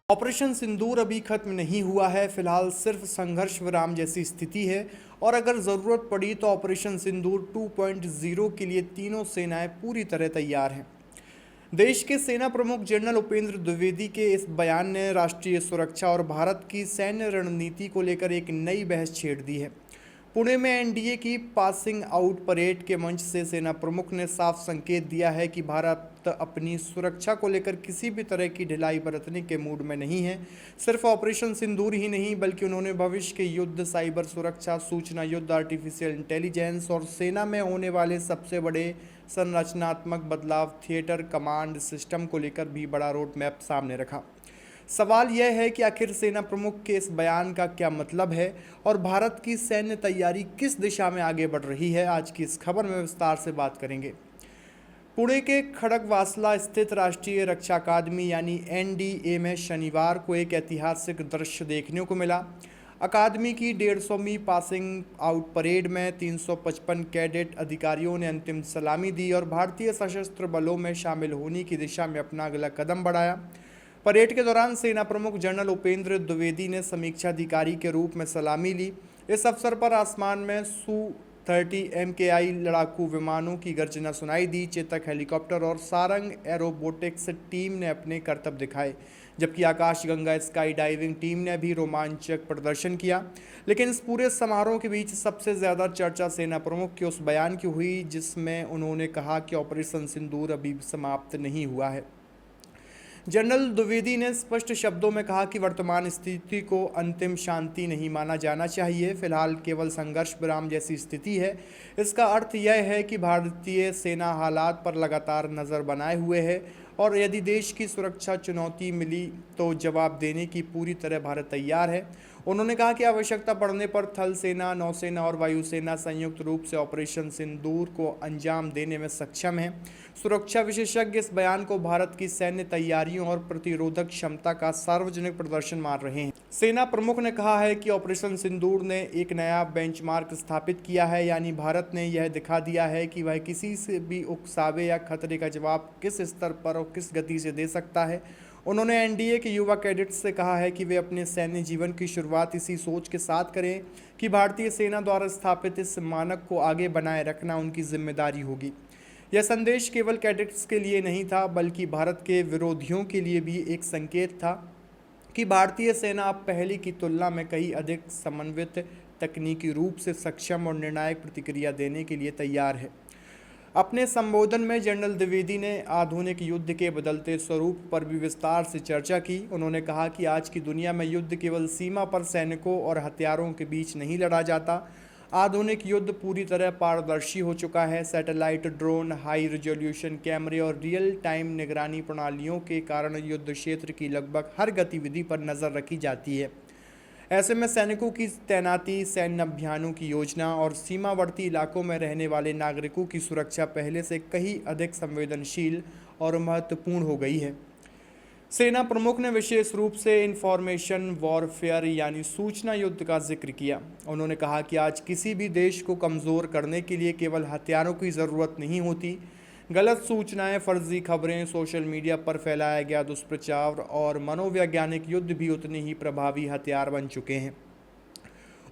Operation सिंदूर अभी खत्म नहीं हुआ है। फिलहाल सिर्फ संघर्ष विराम जैसी स्थिति है और अगर ज़रूरत पड़ी तो ऑपरेशन सिंदूर 2.0 के लिए तीनों सेनाएं पूरी तरह तैयार हैं। देश के सेना प्रमुख जनरल उपेंद्र द्विवेदी के इस बयान ने राष्ट्रीय सुरक्षा और भारत की सैन्य रणनीति को लेकर एक नई बहस छेड़ दी है। पुणे में एनडीए की पासिंग आउट परेड के मंच से सेना प्रमुख ने साफ संकेत दिया है कि भारत अपनी सुरक्षा को लेकर किसी भी तरह की ढिलाई बरतने के मूड में नहीं है। सिर्फ ऑपरेशन सिंदूर ही नहीं बल्कि उन्होंने भविष्य के युद्ध, साइबर सुरक्षा, सूचना युद्ध, आर्टिफिशियल इंटेलिजेंस और सेना में होने वाले सबसे बड़े संरचनात्मक बदलाव, थिएटर कमांड सिस्टम को लेकर भी बड़ा रोड मैप सामने रखा। सवाल यह है कि आखिर सेना प्रमुख के इस बयान का क्या मतलब है और भारत की सैन्य तैयारी किस दिशा में आगे बढ़ रही है। आज की इस खबर में विस्तार से बात करेंगे। पुणे के खड़गवासला स्थित राष्ट्रीय रक्षा अकादमी यानी एनडीए में शनिवार को एक ऐतिहासिक दृश्य देखने को मिला। अकादमी की 150वीं पासिंग आउट परेड में 355 कैडेट अधिकारियों ने अंतिम सलामी दी और भारतीय सशस्त्र बलों में शामिल होने की दिशा में अपना अगला कदम बढ़ाया। परेड के दौरान सेना प्रमुख जनरल उपेंद्र द्विवेदी ने समीक्षा अधिकारी के रूप में सलामी ली। इस अवसर पर आसमान में Su-30 MKI लड़ाकू विमानों की गर्जना सुनाई दी। चेतक हेलीकॉप्टर और सारंग एरोबोटिक्स टीम ने अपने करतब दिखाए, जबकि आकाशगंगा स्काई डाइविंग टीम ने भी रोमांचक प्रदर्शन किया। लेकिन इस पूरे समारोह के बीच सबसे ज़्यादा चर्चा सेना प्रमुख के उस बयान की हुई जिसमें उन्होंने कहा कि ऑपरेशन सिंदूर अभी समाप्त नहीं हुआ है। जनरल द्विवेदी ने स्पष्ट शब्दों में कहा कि वर्तमान स्थिति को अंतिम शांति नहीं माना जाना चाहिए। फिलहाल केवल संघर्ष विराम जैसी स्थिति है। इसका अर्थ यह है कि भारतीय सेना हालात पर लगातार नज़र बनाए हुए है और यदि देश की सुरक्षा चुनौती मिली तो जवाब देने की पूरी तरह भारत तैयार है। उन्होंने कहा कि आवश्यकता पड़ने पर थल सेना, नौसेना और वायुसेना संयुक्त रूप से ऑपरेशन सिंदूर को अंजाम देने में सक्षम है। सुरक्षा विशेषज्ञ इस बयान को भारत की सैन्य तैयारियों और प्रतिरोधक क्षमता का सार्वजनिक प्रदर्शन मान रहे हैं। सेना प्रमुख ने कहा है कि ऑपरेशन सिंदूर ने एक नया बेंचमार्क स्थापित किया है, यानी भारत ने यह दिखा दिया है कि वह किसी से भी उकसावे या खतरे का जवाब किस स्तर पर और किस गति से दे सकता है। उन्होंने एनडीए के युवा कैडेट्स से कहा है कि वे अपने सैन्य जीवन की शुरुआत इसी सोच के साथ करें कि भारतीय सेना द्वारा स्थापित इस मानक को आगे बनाए रखना उनकी जिम्मेदारी होगी। यह संदेश केवल कैडेट्स के लिए नहीं था बल्कि भारत के विरोधियों के लिए भी एक संकेत था कि भारतीय सेना अब पहले की तुलना में कहीं अधिक समन्वित, तकनीकी रूप से सक्षम और निर्णायक प्रतिक्रिया देने के लिए तैयार है। अपने संबोधन में जनरल द्विवेदी ने आधुनिक युद्ध के बदलते स्वरूप पर भी विस्तार से चर्चा की। उन्होंने कहा कि आज की दुनिया में युद्ध केवल सीमा पर सैनिकों और हथियारों के बीच नहीं लड़ा जाता। आधुनिक युद्ध पूरी तरह पारदर्शी हो चुका है। सैटेलाइट, ड्रोन, हाई रिजोल्यूशन कैमरे और रियल टाइम निगरानी प्रणालियों के कारण युद्ध क्षेत्र की लगभग हर गतिविधि पर नज़र रखी जाती है। ऐसे में सैनिकों की तैनाती, सैन्य अभियानों की योजना और सीमावर्ती इलाकों में रहने वाले नागरिकों की सुरक्षा पहले से कहीं अधिक संवेदनशील और महत्वपूर्ण हो गई है। सेना प्रमुख ने विशेष रूप से इंफॉर्मेशन वॉरफेयर यानी सूचना युद्ध का जिक्र किया। उन्होंने कहा कि आज किसी भी देश को कमज़ोर करने के लिए केवल हथियारों की ज़रूरत नहीं होती। गलत सूचनाएं, फर्जी खबरें, सोशल मीडिया पर फैलाया गया दुष्प्रचार और मनोवैज्ञानिक युद्ध भी उतने ही प्रभावी हथियार बन चुके हैं।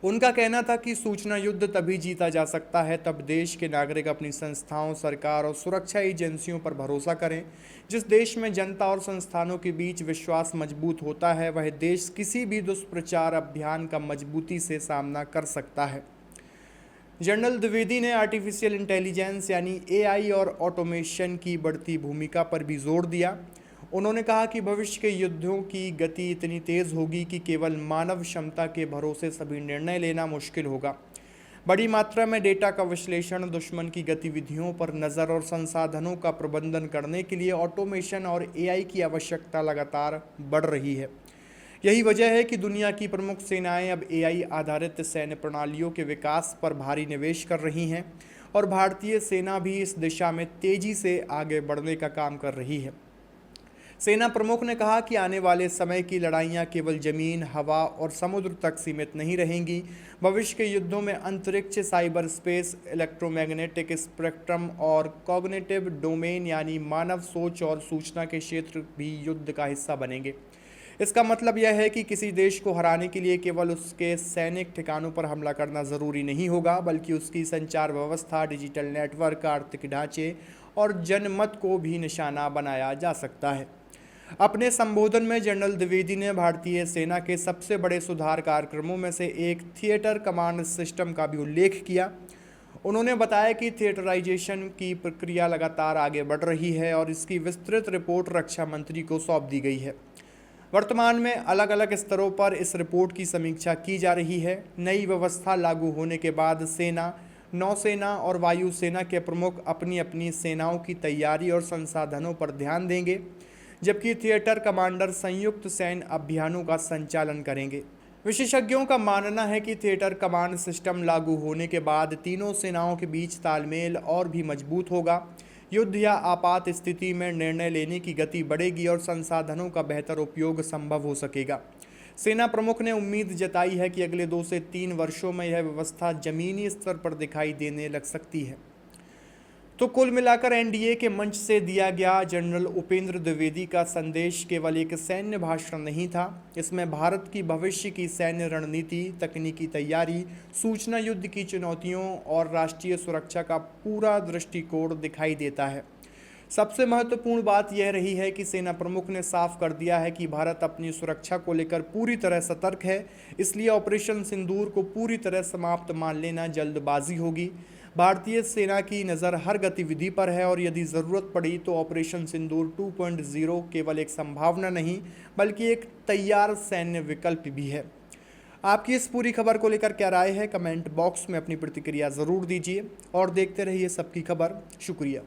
उनका कहना था कि सूचना युद्ध तभी जीता जा सकता है तब देश के नागरिक अपनी संस्थाओं, सरकार और सुरक्षा एजेंसियों पर भरोसा करें। जिस देश में जनता और संस्थानों के बीच विश्वास मजबूत होता है वह देश किसी भी दुष्प्रचार अभियान का मजबूती से सामना कर सकता है। जनरल द्विवेदी ने आर्टिफिशियल इंटेलिजेंस यानी एआई और ऑटोमेशन की बढ़ती भूमिका पर भी जोर दिया। उन्होंने कहा कि भविष्य के युद्धों की गति इतनी तेज़ होगी कि केवल मानव क्षमता के भरोसे सभी निर्णय लेना मुश्किल होगा। बड़ी मात्रा में डेटा का विश्लेषण, दुश्मन की गतिविधियों पर नज़र और संसाधनों का प्रबंधन करने के लिए ऑटोमेशन और एआई की आवश्यकता लगातार बढ़ रही है। यही वजह है कि दुनिया की प्रमुख सेनाएं अब एआई आधारित सैन्य प्रणालियों के विकास पर भारी निवेश कर रही हैं और भारतीय सेना भी इस दिशा में तेज़ी से आगे बढ़ने का काम कर रही है। सेना प्रमुख ने कहा कि आने वाले समय की लड़ाइयाँ केवल जमीन, हवा और समुद्र तक सीमित नहीं रहेंगी। भविष्य के युद्धों में अंतरिक्ष, साइबर स्पेस, इलेक्ट्रोमैग्नेटिक स्पेक्ट्रम और कॉग्निटिव डोमेन यानी मानव सोच और सूचना के क्षेत्र भी युद्ध का हिस्सा बनेंगे। इसका मतलब यह है कि किसी देश को हराने के लिए केवल उसके सैनिक ठिकानों पर हमला करना ज़रूरी नहीं होगा, बल्कि उसकी संचार व्यवस्था, डिजिटल नेटवर्क, आर्थिक ढांचे और जनमत को भी निशाना बनाया जा सकता है। अपने संबोधन में जनरल द्विवेदी ने भारतीय सेना के सबसे बड़े सुधार कार्यक्रमों में से एक थिएटर कमांड सिस्टम का भी उल्लेख किया। उन्होंने बताया कि थिएटराइजेशन की प्रक्रिया लगातार आगे बढ़ रही है और इसकी विस्तृत रिपोर्ट रक्षा मंत्री को सौंप दी गई है। वर्तमान में अलग अलग स्तरों पर इस रिपोर्ट की समीक्षा की जा रही है। नई व्यवस्था लागू होने के बाद सेना, नौसेना और वायुसेना के प्रमुख अपनी अपनी सेनाओं की तैयारी और संसाधनों पर ध्यान देंगे, जबकि थिएटर कमांडर संयुक्त सैन्य अभियानों का संचालन करेंगे। विशेषज्ञों का मानना है कि थिएटर कमांड सिस्टम लागू होने के बाद तीनों सेनाओं के बीच तालमेल और भी मजबूत होगा। युद्ध या आपात स्थिति में निर्णय लेने की गति बढ़ेगी और संसाधनों का बेहतर उपयोग संभव हो सकेगा। सेना प्रमुख ने उम्मीद जताई है कि अगले 2 से 3 वर्षों में यह व्यवस्था जमीनी स्तर पर दिखाई देने लग सकती है। तो कुल मिलाकर एनडीए के मंच से दिया गया जनरल उपेंद्र द्विवेदी का संदेश केवल एक सैन्य भाषण नहीं था। इसमें भारत की भविष्य की सैन्य रणनीति, तकनीकी तैयारी, सूचना युद्ध की चुनौतियों और राष्ट्रीय सुरक्षा का पूरा दृष्टिकोण दिखाई देता है। सबसे महत्वपूर्ण बात यह रही है कि सेना प्रमुख ने साफ कर दिया है कि भारत अपनी सुरक्षा को लेकर पूरी तरह सतर्क है, इसलिए ऑपरेशन सिंदूर को पूरी तरह समाप्त मान लेना जल्दबाजी होगी। भारतीय सेना की नज़र हर गतिविधि पर है और यदि ज़रूरत पड़ी तो ऑपरेशन सिंदूर 2.0 केवल एक संभावना नहीं, बल्कि एक तैयार सैन्य विकल्प भी है। आपकी इस पूरी खबर को लेकर क्या राय है, कमेंट बॉक्स में अपनी प्रतिक्रिया ज़रूर दीजिए और देखते रहिए सबकी खबर। शुक्रिया।